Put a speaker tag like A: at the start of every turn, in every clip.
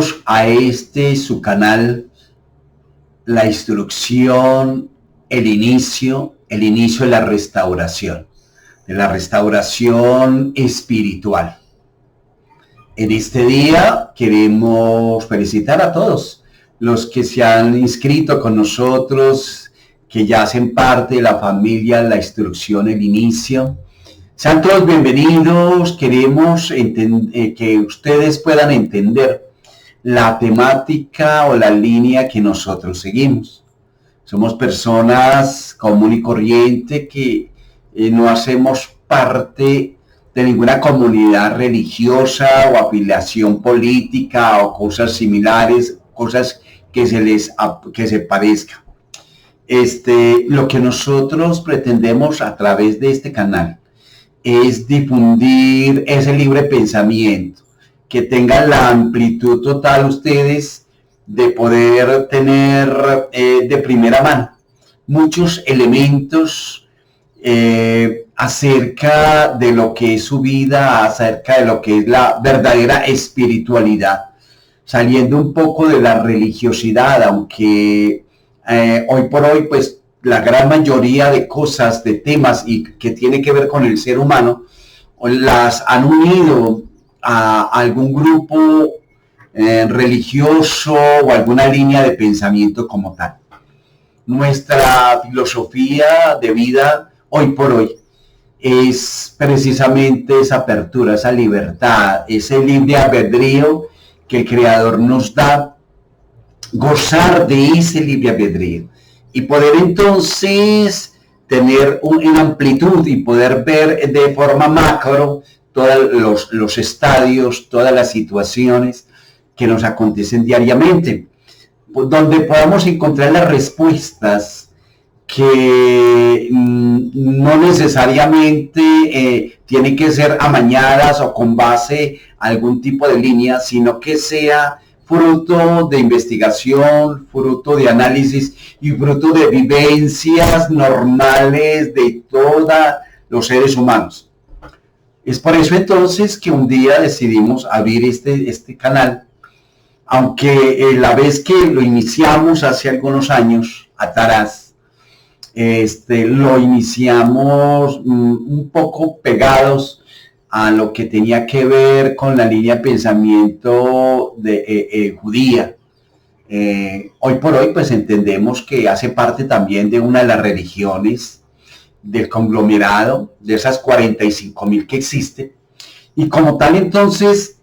A: Bienvenidos a su canal, la instrucción, el inicio de la restauración espiritual. En este día queremos felicitar a todos los que se han inscrito con nosotros, que ya hacen parte de la familia, la instrucción, el inicio. Sean todos bienvenidos. Queremos que ustedes puedan entender la temática o la línea que nosotros seguimos. Somos personas común y corriente que no hacemos parte de ninguna comunidad religiosa o afiliación política o cosas similares, cosas que se parezcan. Lo que nosotros pretendemos a través de este canal es difundir ese libre pensamiento, que tengan la amplitud total ustedes de poder tener de primera mano muchos elementos acerca de lo que es su vida, acerca de lo que es la verdadera espiritualidad, saliendo un poco de la religiosidad, aunque hoy por hoy pues la gran mayoría de cosas, de temas y que tiene que ver con el ser humano, las han unido a algún grupo religioso o alguna línea de pensamiento como tal. Nuestra filosofía de vida hoy por hoy es precisamente esa apertura, esa libertad, ese libre albedrío que el Creador nos da, gozar de ese libre albedrío y poder entonces tener una amplitud y poder ver de forma macro todos los estadios, todas las situaciones que nos acontecen diariamente, donde podamos encontrar las respuestas que no necesariamente tienen que ser amañadas o con base a algún tipo de línea, sino que sea fruto de investigación, fruto de análisis y fruto de vivencias normales de todos los seres humanos. Es por eso entonces que un día decidimos abrir este canal, aunque la vez que lo iniciamos hace algunos años atrás, lo iniciamos un poco pegados a lo que tenía que ver con la línea de pensamiento judía. Hoy por hoy pues entendemos que hace parte también de una de las religiones del conglomerado, de esas 45,000 que existen, y como tal entonces,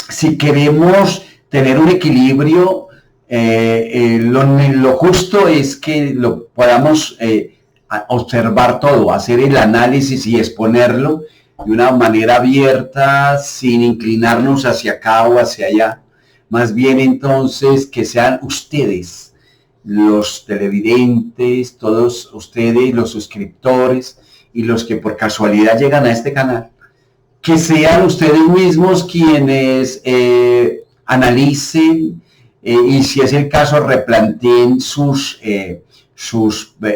A: si queremos tener un equilibrio, lo justo es que lo podamos observar todo, hacer el análisis y exponerlo de una manera abierta, sin inclinarnos hacia acá o hacia allá. Más bien entonces que sean ustedes, los televidentes, todos ustedes, los suscriptores y los que por casualidad llegan a este canal, que sean ustedes mismos quienes analicen y, si es el caso, replanteen sus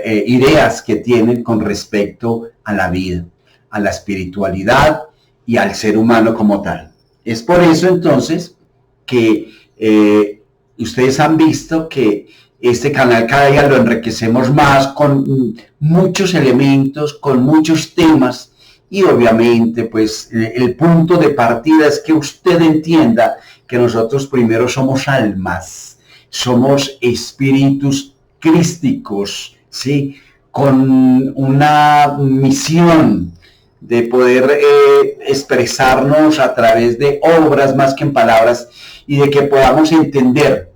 A: ideas que tienen con respecto a la vida, a la espiritualidad y al ser humano como tal. Es por eso entonces que ustedes han visto que este canal cada día lo enriquecemos más con muchos elementos, con muchos temas, y obviamente pues el punto de partida es que usted entienda que nosotros primero somos almas, somos espíritus crísticos, ¿sí? Con una misión de poder expresarnos a través de obras más que en palabras, y de que podamos entender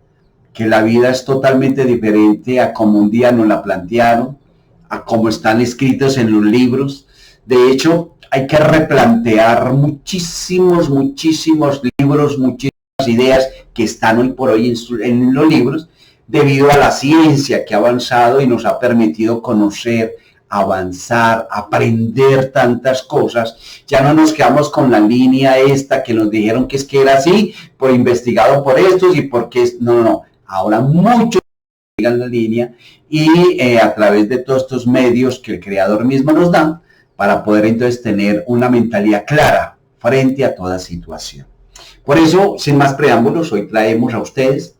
A: que la vida es totalmente diferente a como un día nos la plantearon, a como están escritos en los libros. De hecho, hay que replantear muchísimos libros, muchísimas ideas que están hoy por hoy en los libros, debido a la ciencia que ha avanzado y nos ha permitido conocer, avanzar, aprender tantas cosas. Ya no nos quedamos con la línea esta que nos dijeron que es que era así, por investigado por estos y porque es... No. Ahora muchos sigan la línea y a través de todos estos medios que el Creador mismo nos da, para poder entonces tener una mentalidad clara frente a toda situación. Por eso, sin más preámbulos, hoy traemos a ustedes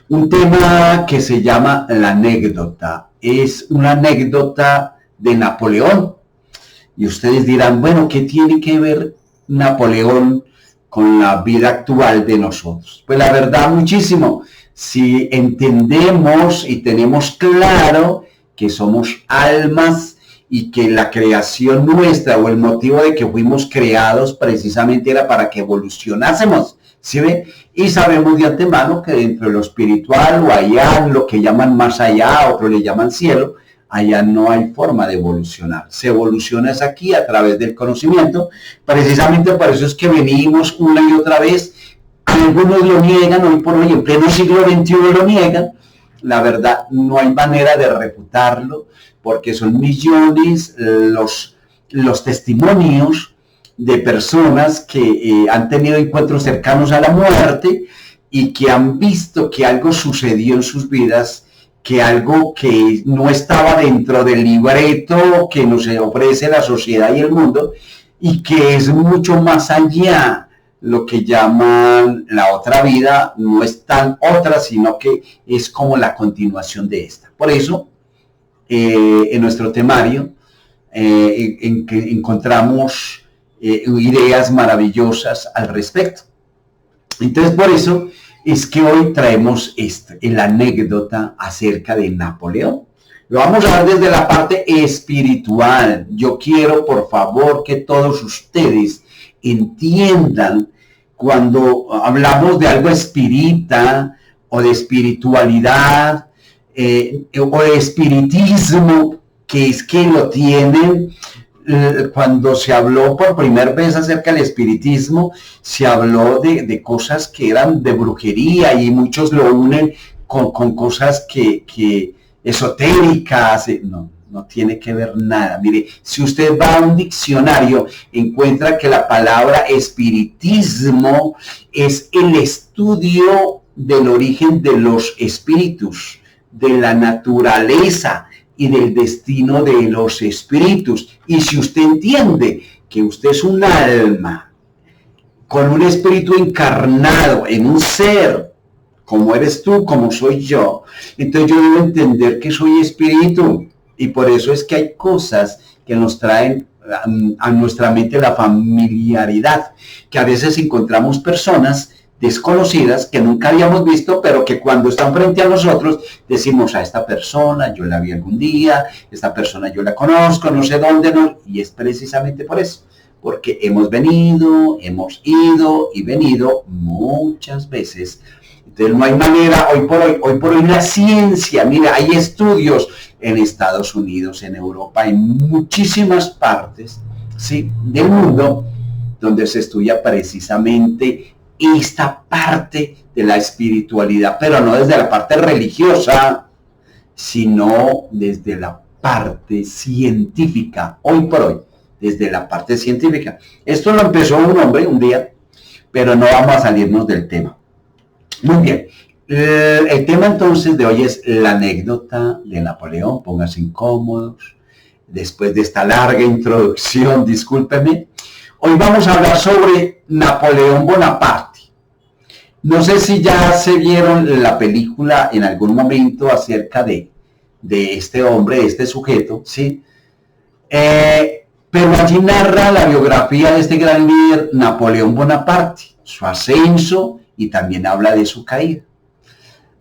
A: un tema que se llama la anécdota. Es una anécdota de Napoleón. Y ustedes dirán, bueno, ¿qué tiene que ver Napoleón con la vida actual de nosotros? Pues la verdad, muchísimo. Si entendemos y tenemos claro que somos almas y que la creación nuestra o el motivo de que fuimos creados precisamente era para que evolucionásemos, ¿sí ve? Y sabemos de antemano que dentro de lo espiritual o allá, lo que llaman más allá, otros le llaman cielo, allá no hay forma de evolucionar. Se evoluciona es aquí a través del conocimiento. Precisamente por eso es que venimos una y otra vez. Algunos lo niegan, hoy por hoy, en pleno siglo XXI lo niegan. La verdad, no hay manera de refutarlo, porque son millones los testimonios de personas que han tenido encuentros cercanos a la muerte y que han visto que algo sucedió en sus vidas, que algo que no estaba dentro del libreto que nos ofrece la sociedad y el mundo, y que es mucho más allá. Lo que llaman la otra vida no es tan otra, sino que es como la continuación de esta. Por eso, en nuestro temario en que encontramos ideas maravillosas al respecto. Entonces, por eso es que hoy traemos la anécdota acerca de Napoleón. Lo vamos a ver desde la parte espiritual. Yo quiero, por favor, que todos ustedes entiendan cuando hablamos de algo espírita o de espiritualidad o de espiritismo, que es que lo tienen. Cuando se habló por primera vez acerca del espiritismo, se habló de cosas que eran de brujería y muchos lo unen con cosas que esotéricas. No tiene que ver nada. Mire, si usted va a un diccionario, encuentra que la palabra espiritismo es el estudio del origen de los espíritus, de la naturaleza y del destino de los espíritus. Y si usted entiende que usted es un alma con un espíritu encarnado en un ser, como eres tú, como soy yo, entonces yo debo entender que soy espíritu. Y por eso es que hay cosas que nos traen a nuestra mente la familiaridad, que a veces encontramos personas desconocidas que nunca habíamos visto, pero que cuando están frente a nosotros decimos, a esta persona yo la vi algún día, esta persona yo la conozco, no sé dónde, no. Y es precisamente por eso, porque hemos venido, hemos ido y venido muchas veces. Entonces no hay manera, hoy por hoy la ciencia, mira, hay estudios en Estados Unidos, en Europa, en muchísimas partes, ¿sí?, del mundo, donde se estudia precisamente esta parte de la espiritualidad, pero no desde la parte religiosa, sino desde la parte científica, hoy por hoy, desde la parte científica. Esto lo empezó un hombre un día, pero no vamos a salirnos del tema. Muy bien, el tema entonces de hoy es la anécdota de Napoleón. Pónganse incómodos después de esta larga introducción, discúlpenme. Hoy vamos a hablar sobre Napoleón Bonaparte. No sé si ya se vieron la película en algún momento acerca de este hombre, de este sujeto, ¿sí? Pero allí narra la biografía de este gran líder, Napoleón Bonaparte, su ascenso, y también habla de su caída.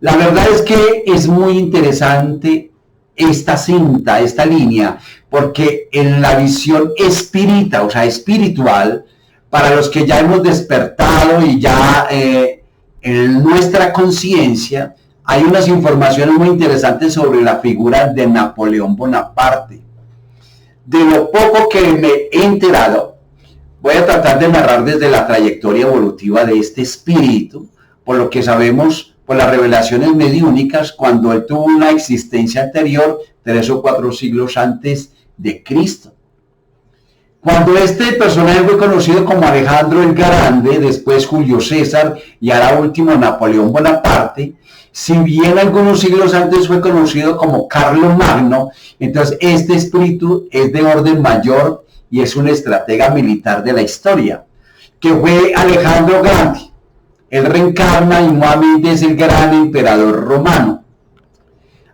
A: La verdad es que es muy interesante esta cinta, esta línea, porque en la visión espírita, o sea, espiritual, para los que ya hemos despertado y ya en nuestra conciencia, hay unas informaciones muy interesantes sobre la figura de Napoleón Bonaparte. De lo poco que me he enterado, voy a tratar de narrar desde la trayectoria evolutiva de este espíritu, por lo que sabemos por las revelaciones mediúnicas, cuando él tuvo una existencia anterior, 3 o 4 siglos antes de Cristo. Cuando este personaje fue conocido como Alejandro el Grande, después Julio César y ahora último Napoleón Bonaparte, si bien algunos siglos antes fue conocido como Carlos Magno, entonces este espíritu es de orden mayor y es un estratega militar de la historia. que fue Alejandro Grande. Él reencarna y nuevamente es el gran emperador romano.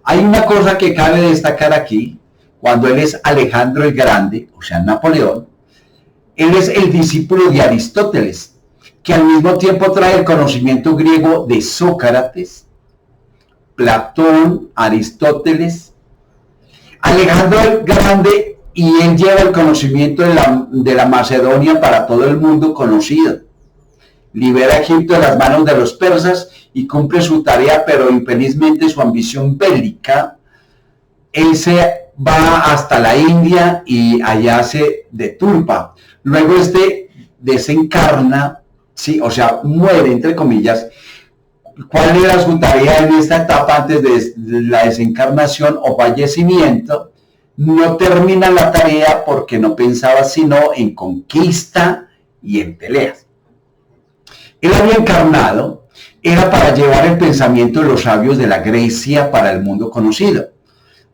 A: Hay una cosa que cabe destacar aquí, cuando él es Alejandro el Grande, o sea, Napoleón, él es el discípulo de Aristóteles, que al mismo tiempo trae el conocimiento griego de Sócrates, Platón, Aristóteles. Alejandro el Grande, y él lleva el conocimiento de la Macedonia para todo el mundo conocido. Libera a Egipto de las manos de los persas y cumple su tarea, pero infelizmente su ambición bélica, él se va hasta la India y allá se deturpa. Luego desencarna, ¿sí? O sea, muere, entre comillas. ¿Cuál era su tarea en esta etapa antes de la desencarnación o fallecimiento? No termina la tarea porque no pensaba sino en conquista y en peleas. Él había encarnado, era para llevar el pensamiento de los sabios de la Grecia para el mundo conocido,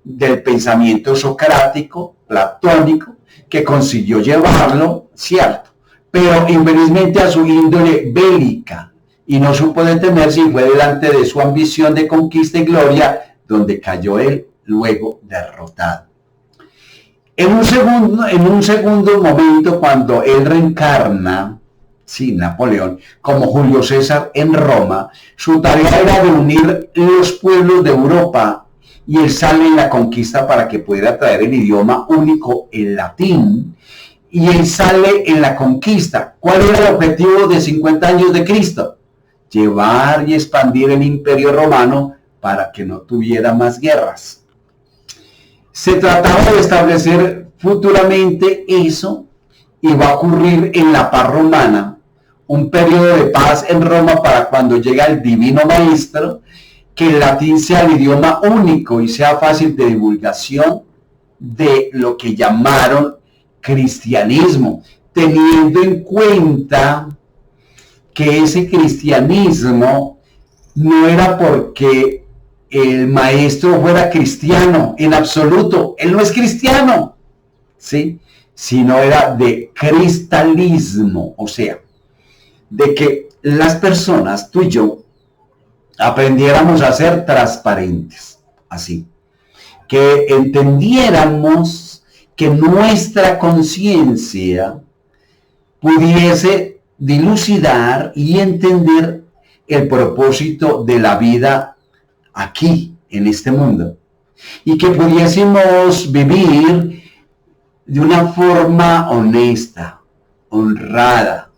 A: del pensamiento socrático, platónico, que consiguió llevarlo, cierto, pero infelizmente a su índole bélica, y no supo detenerse y fue delante de su ambición de conquista y gloria, donde cayó él luego derrotado. En un segundo momento, cuando él reencarna, sí, Napoleón, como Julio César en Roma, su tarea era de unir los pueblos de Europa, y él sale en la conquista para que pudiera traer el idioma único, el latín, y él sale en la conquista. ¿Cuál era el objetivo de 50 años de Cristo? Llevar y expandir el imperio romano para que no tuviera más guerras. Se trataba de establecer futuramente eso, y va a ocurrir en la paz romana, un periodo de paz en Roma para cuando llega el divino maestro, que el latín sea el idioma único y sea fácil de divulgación de lo que llamaron cristianismo, teniendo en cuenta que ese cristianismo no era porque el maestro fuera cristiano, en absoluto, él no es cristiano, ¿sí? Sino era de cristalismo, o sea, de que las personas, tú y yo, aprendiéramos a ser transparentes, así, que entendiéramos que nuestra conciencia pudiese dilucidar y entender el propósito de la vida aquí, en este mundo, y que pudiésemos vivir de una forma honesta, honrada.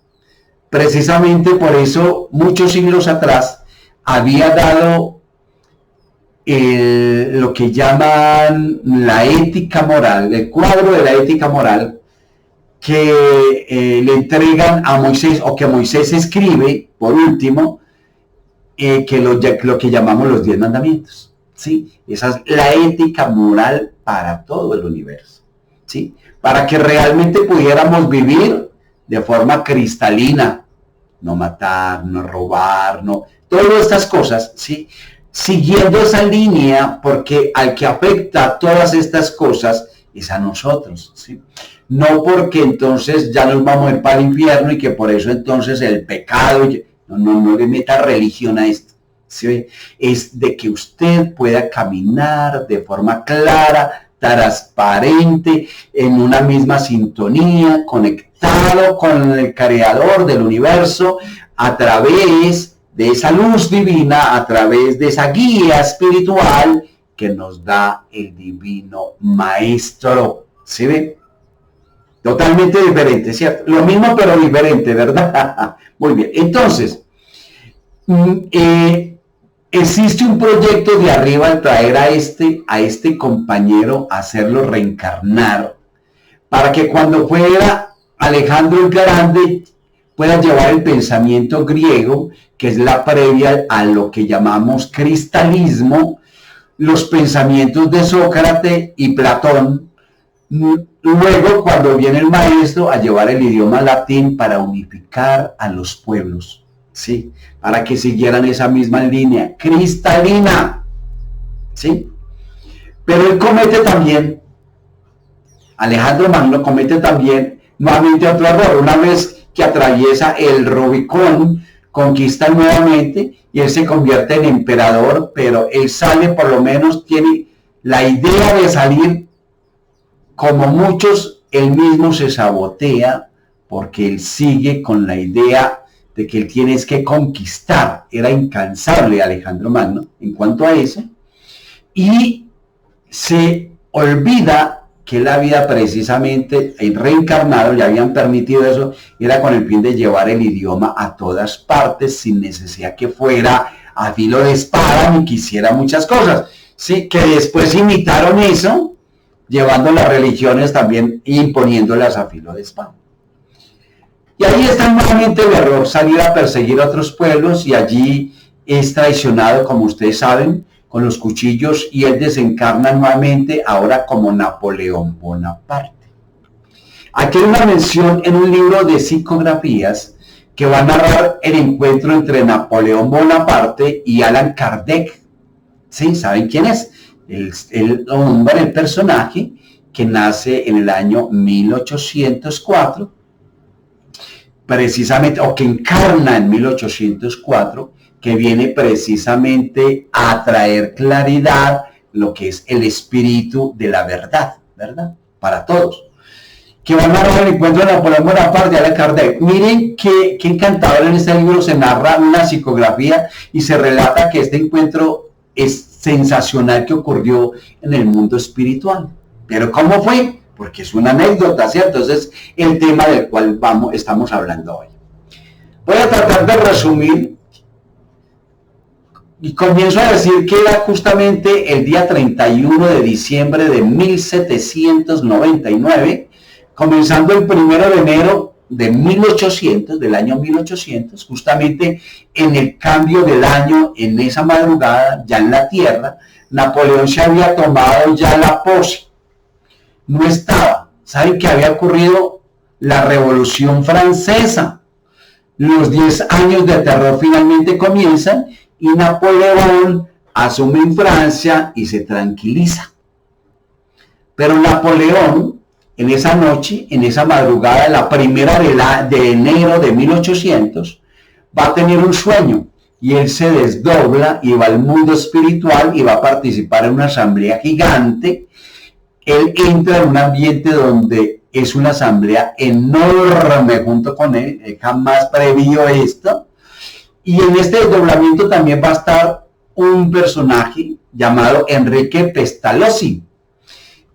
A: Precisamente por eso, muchos siglos atrás, había dado lo que llaman la ética moral, el cuadro de la ética moral, que le entregan a Moisés, o que Moisés escribe, por último, que lo que llamamos los 10 mandamientos, ¿sí? Esa es la ética moral para todo el universo, ¿sí? Para que realmente pudiéramos vivir de forma cristalina, no matar, no robar, no, todas estas cosas, ¿sí? Siguiendo esa línea, porque al que afecta todas estas cosas es a nosotros, ¿sí? No porque entonces ya nos vamos a ir para el infierno y que por eso entonces el pecado, no le meta religión a esto, ¿sí? Es de que usted pueda caminar de forma clara, transparente, en una misma sintonía, conectado con el creador del universo, a través de esa luz divina, a través de esa guía espiritual que nos da el divino maestro. ¿Sí ve? Totalmente diferente, ¿cierto? Lo mismo pero diferente, ¿verdad? Muy bien, entonces, existe un proyecto de arriba al traer a este compañero, a hacerlo reencarnar, para que cuando fuera Alejandro el Grande pueda llevar el pensamiento griego, que es la previa a lo que llamamos cristalismo, los pensamientos de Sócrates y Platón. Luego, cuando viene el maestro, a llevar el idioma latín para unificar a los pueblos, ¿sí? Para que siguieran esa misma línea cristalina, ¿sí? Pero él comete también, Alejandro Magno comete también nuevamente otro error. Una vez que atraviesa el Rubicón, conquista nuevamente y él se convierte en emperador, pero él sale, por lo menos tiene la idea de salir. Como muchos, él mismo se sabotea porque él sigue con la idea de que él tiene que conquistar. Era incansable Alejandro Magno en cuanto a eso, y se olvida que la vida precisamente en reencarnado le habían permitido eso, era con el fin de llevar el idioma a todas partes sin necesidad que fuera a filo de espada ni quisiera muchas cosas. Sí, que después imitaron eso, llevando las religiones también e imponiéndolas a filo de espada. Y ahí está nuevamente el error, salir a perseguir a otros pueblos, y allí es traicionado, como ustedes saben, con los cuchillos, y él desencarna nuevamente ahora como Napoleón Bonaparte. Aquí hay una mención en un libro de psicografías que va a narrar el encuentro entre Napoleón Bonaparte y Allan Kardec. ¿Sí? ¿Saben quién es? El hombre, el personaje que nace en el año 1804, precisamente, o que encarna en 1804, que viene precisamente a traer claridad, lo que es el espíritu de la verdad, ¿verdad? Para todos. Que van a narrar el encuentro de Napoleón Bonaparte y Allan Kardec. Miren qué encantador. En este libro se narra una psicografía y se relata que este encuentro es sensacional, que ocurrió en el mundo espiritual. ¿Pero cómo fue? Porque es una anécdota, ¿cierto? Entonces, el tema del cual estamos hablando hoy. Voy a tratar de resumir y comienzo a decir que era justamente el día 31 de diciembre de 1799, comenzando el 1 de enero de 1800, del año 1800, justamente en el cambio del año, en esa madrugada, ya en la Tierra, Napoleón se había tomado ya la pose. No estaba. ¿Saben qué había ocurrido? La Revolución Francesa. Los 10 años de terror finalmente comienzan y Napoleón asume en Francia y se tranquiliza. Pero Napoleón, en esa noche, en esa madrugada, la primera de enero de 1800, va a tener un sueño y él se desdobla y va al mundo espiritual y va a participar en una asamblea gigante. Él entra en un ambiente donde es una asamblea enorme junto con él jamás previó esto. Y en este desdoblamiento también va a estar un personaje llamado Enrique Pestalozzi.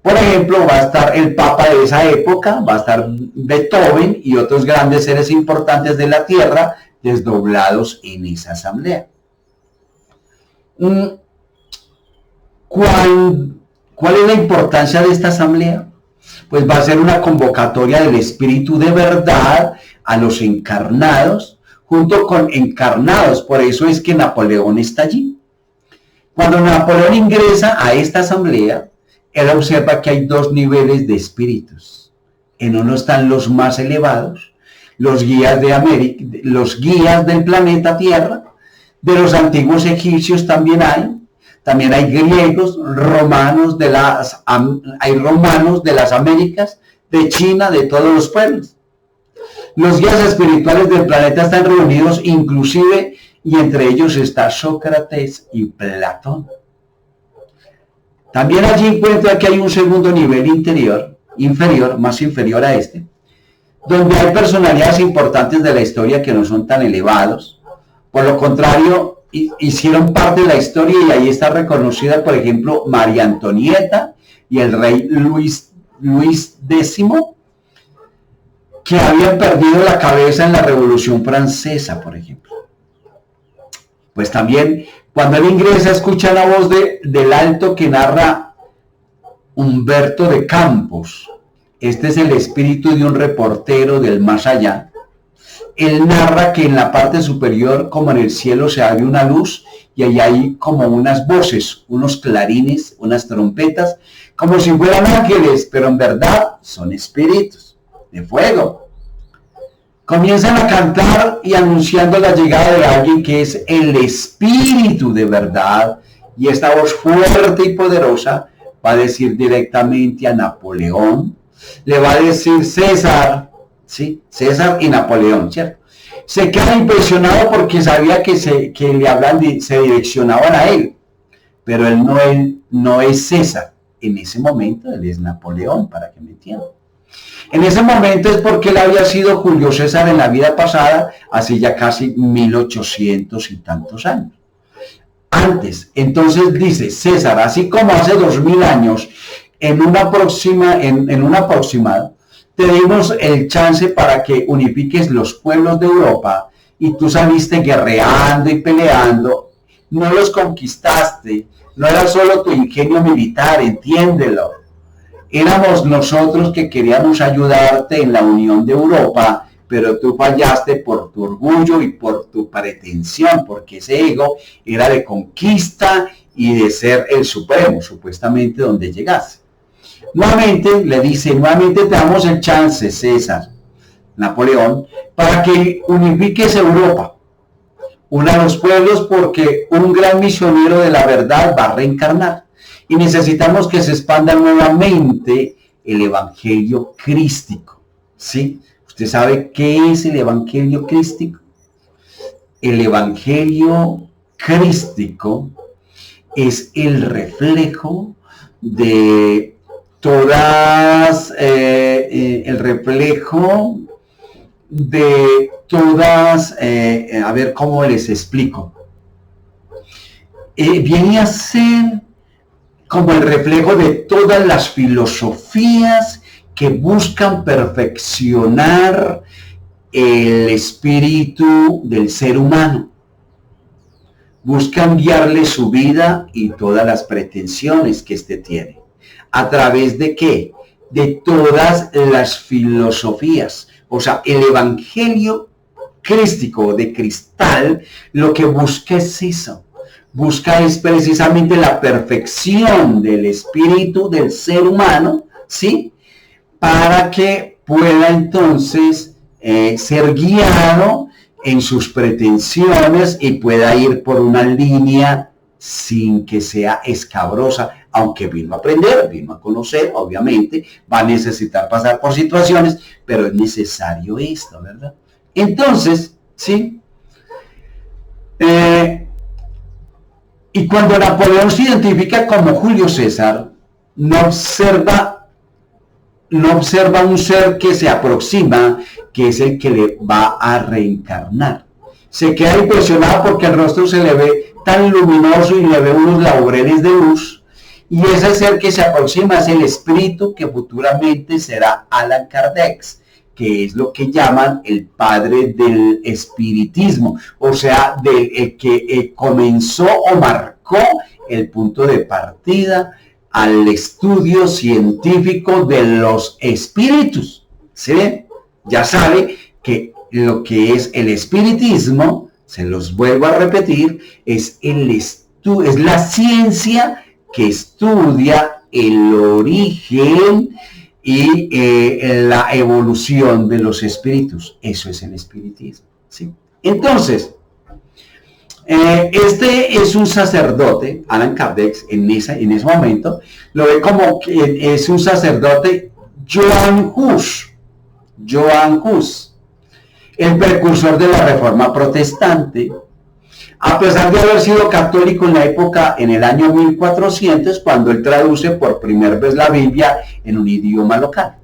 A: Por ejemplo, va a estar el Papa de esa época, va a estar Beethoven y otros grandes seres importantes de la Tierra desdoblados en esa asamblea. ¿Cuál es la importancia de esta asamblea? Pues va a ser una convocatoria del espíritu de verdad a los encarnados, junto con encarnados. Por eso es que Napoleón está allí. Cuando Napoleón ingresa a esta asamblea, él observa que hay dos niveles de espíritus. En uno están los más elevados, los guías de América, los guías del planeta Tierra. De los antiguos egipcios también hay griegos, romanos hay romanos de las Américas, de China, de todos los pueblos. Los guías espirituales del planeta están reunidos inclusive, y entre ellos está Sócrates y Platón. También allí encuentra que hay un segundo nivel inferior, más inferior a este, donde hay personalidades importantes de la historia que no son tan elevados. Por lo contrario, hicieron parte de la historia, y ahí está reconocida, por ejemplo, María Antonieta y el rey Luis X, que habían perdido la cabeza en la Revolución Francesa, por ejemplo. Pues también, cuando él ingresa, escucha la voz del alto que narra Humberto de Campos. Este es el espíritu de un reportero del más allá. Él narra que en la parte superior, como en el cielo, se abre una luz y ahí hay como unas voces, unos clarines, unas trompetas, como si fueran ángeles, pero en verdad son espíritus de fuego. Comienzan a cantar y anunciando la llegada de alguien que es el espíritu de verdad, y esta voz fuerte y poderosa va a decir directamente a Napoleón, le va a decir: César, ¿sí? César y Napoleón, ¿cierto? Se queda impresionado porque sabía que se direccionaban a él, pero él no es César. En ese momento él es Napoleón, para que me entiendan. En ese momento es porque él había sido Julio César en la vida pasada, hace ya casi 1800 y tantos años. Antes, entonces dice César, así como hace 2000 años, en un aproximado, te dimos el chance para que unifiques los pueblos de Europa y tú saliste guerreando y peleando, no los conquistaste, no era solo tu ingenio militar, entiéndelo. Éramos nosotros que queríamos ayudarte en la unión de Europa, pero tú fallaste por tu orgullo y por tu pretensión, porque ese ego era de conquista y de ser el supremo, supuestamente donde llegaste. Nuevamente le dice, nuevamente te damos el chance, César, Napoleón, para que unifiques Europa, una los pueblos, porque un gran misionero de la verdad va a reencarnar y necesitamos que se expanda nuevamente el evangelio crístico, ¿sí? ¿Usted sabe qué es el evangelio crístico? El evangelio crístico es el reflejo de a ver cómo les explico. Viene a ser como el reflejo de todas las filosofías que buscan perfeccionar el espíritu del ser humano. Buscan guiarle su vida y todas las pretensiones que éste tiene. ¿A través de qué? De todas las filosofías. O sea, el evangelio crístico de cristal lo que busca es eso. Busca es precisamente la perfección del espíritu del ser humano, ¿sí? Para que pueda entonces ser guiado en sus pretensiones y pueda ir por una línea sin que sea escabrosa, aunque vino a aprender, vino a conocer, obviamente, va a necesitar pasar por situaciones, pero es necesario esto, ¿verdad? Entonces, ¿sí? Y cuando Napoleón se identifica como Julio César, no observa un ser que se aproxima, que es el que le va a reencarnar. Se queda impresionado porque el rostro se le ve tan luminoso y le ve unos laureles de luz, y ese ser que se aproxima es el espíritu que futuramente será Allan Kardec, que es lo que llaman el padre del espiritismo, o sea, el que comenzó o marcó el punto de partida al estudio científico de los espíritus. ¿Sí? Ya sabe que lo que es el espiritismo, se los vuelvo a repetir, es la ciencia que estudia el origen y la evolución de los espíritus. Eso es el espiritismo, ¿sí? Entonces, este es un sacerdote, Allan Kardec, en ese momento, lo ve como que es un sacerdote Johann Hus, el precursor de la Reforma Protestante, a pesar de haber sido católico en la época, en el año 1400, cuando él traduce por primera vez la Biblia en un idioma local.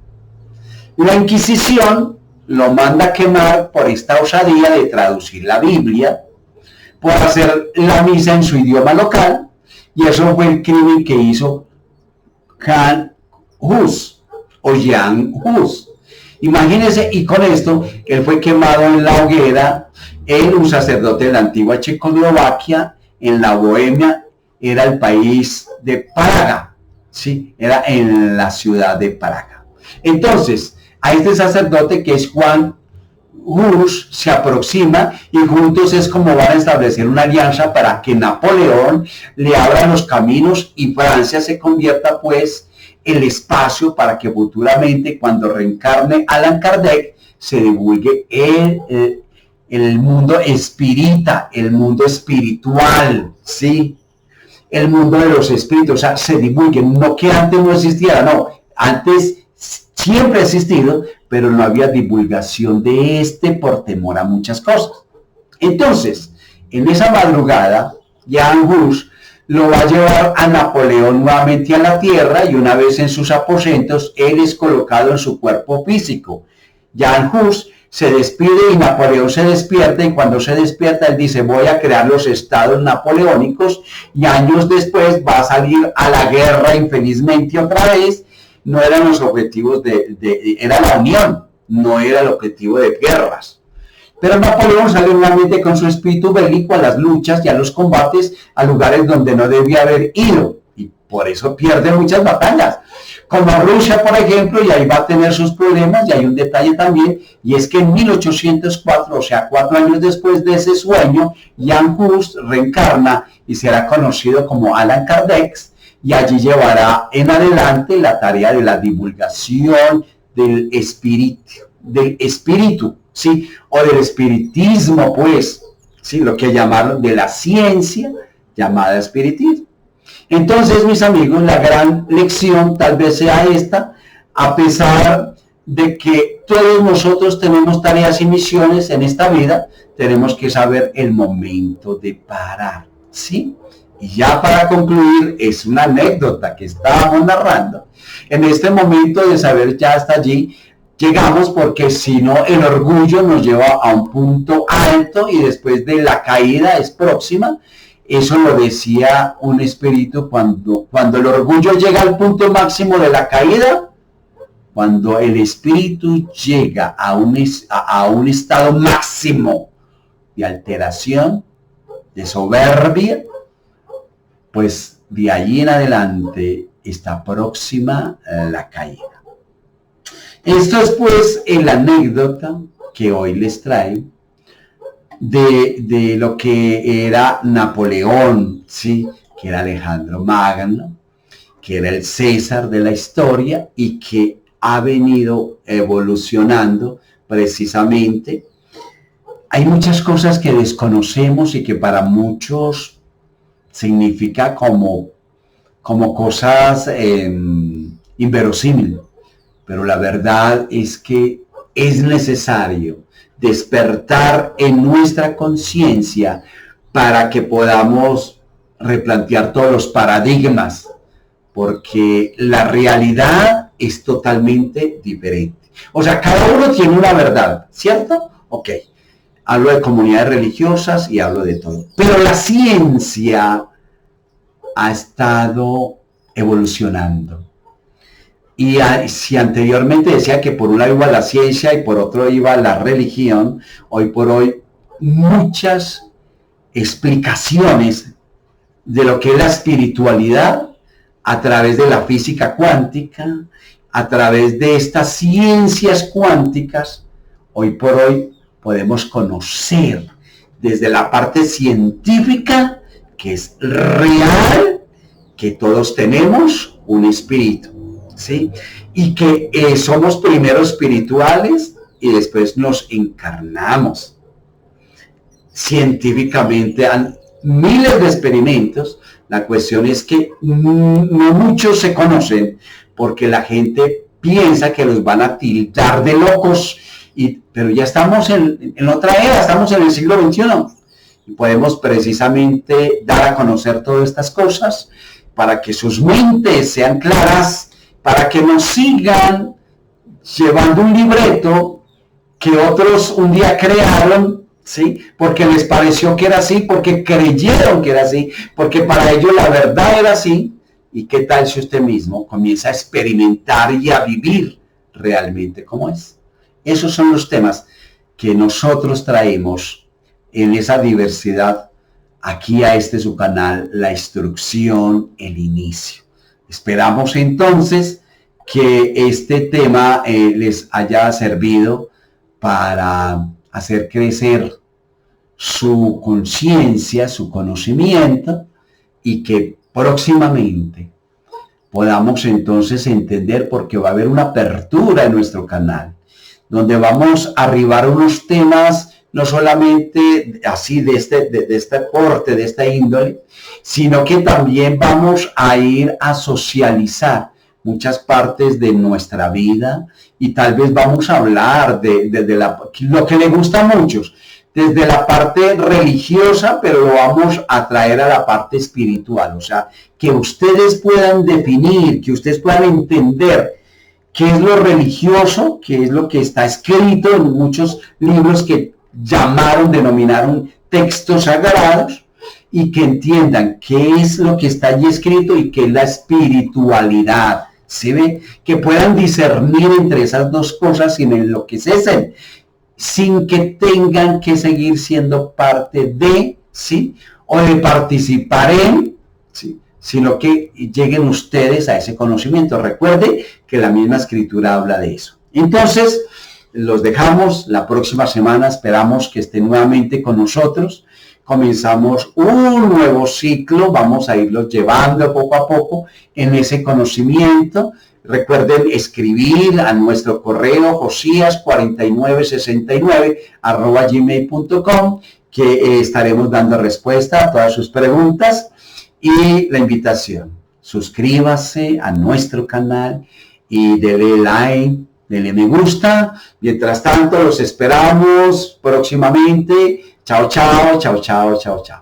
A: La Inquisición lo manda a quemar por esta osadía de traducir la Biblia, por hacer la misa en su idioma local, y eso fue el crimen que hizo Jan Hus. Imagínense, y con esto, él fue quemado en la hoguera. Él, un sacerdote de la antigua Checoslovaquia, en la Bohemia, era el país de Praga, ¿sí? Era en la ciudad de Praga. Entonces, a este sacerdote que es Juan Hus se aproxima y juntos es como van a establecer una alianza para que Napoleón le abra los caminos y Francia se convierta pues el espacio para que futuramente, cuando reencarne Allan Kardec, se divulgue el mundo espírita, el mundo espiritual, ¿sí? El mundo de los espíritus, o sea, se divulgue, no que antes no existiera, no, antes siempre ha existido, pero no había divulgación de este por temor a muchas cosas. Entonces, en esa madrugada, Jan Hus lo va a llevar a Napoleón nuevamente a la tierra y una vez en sus aposentos, él es colocado en su cuerpo físico. Jan Hus se despide y Napoleón se despierta, y cuando se despierta él dice: voy a crear los estados napoleónicos, y años después va a salir a la guerra infelizmente otra vez. No eran los objetivos era la unión, no era el objetivo de guerras. Pero Napoleón sale nuevamente con su espíritu bélico a las luchas y a los combates, a lugares donde no debía haber ido, y por eso pierde muchas batallas, como Rusia, por ejemplo, y ahí va a tener sus problemas. Y hay un detalle también, y es que en 1804, o sea, 4 años después de ese sueño, Jan Hus reencarna y será conocido como Allan Kardec, y allí llevará en adelante la tarea de la divulgación del espíritu, ¿sí? O del espiritismo, pues, ¿sí? Lo que llamaron de la ciencia llamada espiritismo. Entonces, mis amigos, la gran lección tal vez sea esta: a pesar de que todos nosotros tenemos tareas y misiones en esta vida, tenemos que saber el momento de parar, ¿sí? Y ya para concluir, es una anécdota que estábamos narrando. En este momento de saber ya hasta allí llegamos, porque si no, el orgullo nos lleva a un punto alto y después de la caída es próxima. Eso lo decía un espíritu: cuando el orgullo llega al punto máximo de la caída, cuando el espíritu llega a un estado máximo de alteración, de soberbia, pues de allí en adelante está próxima la caída. Esto es pues la anécdota que hoy les traigo de lo que era Napoleón, ¿sí? Que era Alejandro Magno, que era el César de la historia y que ha venido evolucionando precisamente. Hay muchas cosas que desconocemos y que para muchos significa como cosas inverosímiles, pero la verdad es que es necesario despertar en nuestra conciencia para que podamos replantear todos los paradigmas, porque la realidad es totalmente diferente. O sea, cada uno tiene una verdad, ¿cierto? Ok, hablo de comunidades religiosas y hablo de todo, pero la ciencia ha estado evolucionando. Y si anteriormente decía que por un lado iba la ciencia y por otro iba la religión, hoy por hoy muchas explicaciones de lo que es la espiritualidad a través de la física cuántica, a través de estas ciencias cuánticas, hoy por hoy podemos conocer desde la parte científica que es real, que todos tenemos un espíritu, ¿sí? Y que somos primero espirituales y después nos encarnamos. Científicamente han miles de experimentos. La cuestión es que no muchos se conocen porque la gente piensa que los van a tildar de locos, pero ya estamos en otra era, estamos en el siglo XXI y podemos precisamente dar a conocer todas estas cosas para que sus mentes sean claras, para que nos sigan llevando un libreto que otros un día crearon, ¿sí? Porque les pareció que era así, porque creyeron que era así, porque para ellos la verdad era así. ¿Y qué tal si usted mismo comienza a experimentar y a vivir realmente como es? Esos son los temas que nosotros traemos en esa diversidad aquí a su canal, La Instrucción, el Inicio. Esperamos entonces que este tema les haya servido para hacer crecer su conciencia, su conocimiento, y que próximamente podamos entonces entender, porque va a haber una apertura en nuestro canal, donde vamos a arribar unos temas no solamente así de este porte, de esta índole, sino que también vamos a ir a socializar muchas partes de nuestra vida y tal vez vamos a hablar de lo que le gusta a muchos, desde la parte religiosa, pero lo vamos a traer a la parte espiritual, o sea, que ustedes puedan definir, que ustedes puedan entender qué es lo religioso, qué es lo que está escrito en muchos libros que denominaron textos sagrados, y que entiendan qué es lo que está allí escrito y qué es la espiritualidad. ¿Sí ve? Que puedan discernir entre esas dos cosas sin enloquecerse, sin que tengan que seguir siendo parte de, ¿sí? O de participar en, ¿sí? Sino que lleguen ustedes a ese conocimiento. Recuerde que la misma escritura habla de eso. Entonces, los dejamos. La próxima semana esperamos que estén nuevamente con nosotros. Comenzamos un nuevo ciclo, vamos a irlos llevando poco a poco en ese conocimiento. Recuerden escribir a nuestro correo josias4969@gmail.com, que estaremos dando respuesta a todas sus preguntas. Y la invitación, suscríbase a nuestro canal y dele like, dele me gusta. Mientras tanto, los esperamos próximamente. Chao, chao, chao, chao, chao, chao.